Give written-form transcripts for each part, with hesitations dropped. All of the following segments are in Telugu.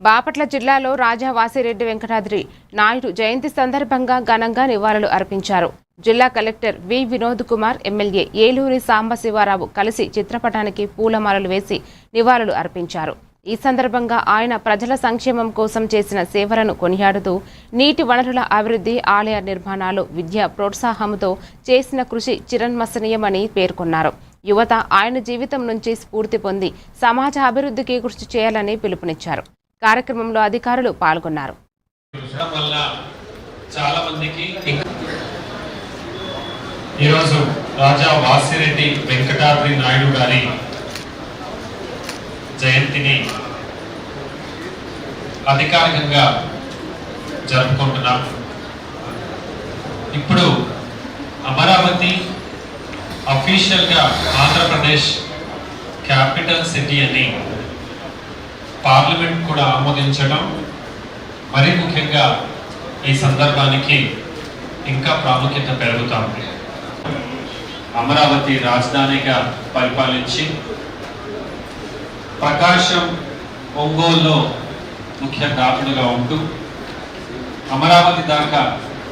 బాపట్ల జిల్లాలో రాజా వాసిరెడ్డి వెంకటాద్రి నాయుడు జయంతి సందర్భంగా ఘనంగా నివాళులు అర్పించారు. జిల్లా కలెక్టర్ వి వినోద్ కుమార్, ఎమ్మెల్యే ఏలూరి సాంబశివరావు కలిసి చిత్రపటానికి పూలమాలలు వేసి నివాళులు అర్పించారు. ఈ సందర్భంగా ఆయన ప్రజల సంక్షేమం కోసం చేసిన సేవలను కొనియాడుతూ నీటి వనరుల అభివృద్ధి, ఆలయ నిర్మాణాలు, విద్య ప్రోత్సాహంతో చేసిన కృషి చిరన్మసనీయమని పేర్కొన్నారు. యువత ఆయన జీవితం నుంచి స్ఫూర్తి పొంది సమాజ అభివృద్ధికి కృషి చేయాలని పిలుపునిచ్చారు. కార్యక్రమంలో అధికారులు పాల్గొన్నారు. ఈరోజు రాజా వాసిరెడ్డి వెంకటాద్రి నాయుడు గారి జయంతిని అధికారికంగా జరుపుకుంటున్నాం. ఇప్పుడు అమరావతి అఫీషియల్గా ఆంధ్రప్రదేశ్ క్యాపిటల్ సిటీ అని పార్లమెంట్ కూడా ఆమోదించడం మరీ ముఖ్యంగా ఈ సందర్భానికి ఇంకా ప్రాముఖ్యత పెరుగుతుంది. అమరావతి రాజధానిగా పరిపాలించి ప్రకాశం, ఒంగోలులో ముఖ్య కాపుడుగా ఉంటూ అమరావతి దాకా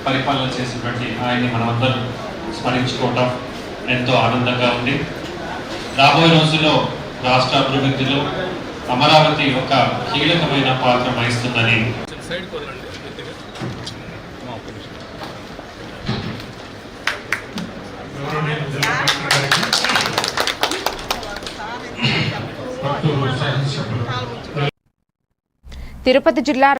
పరిపాలన చేసినటువంటి ఆయన్ని మనమందరం స్మరించుకోవటం ఎంతో ఆనందంగా ఉంది. రాబోయే రోజుల్లో రాష్ట్ర అభివృద్ధిలో అమరావతి ఒక కీలకమైన పాత్ర వహిస్తుందని తిరుపతి జిల్లా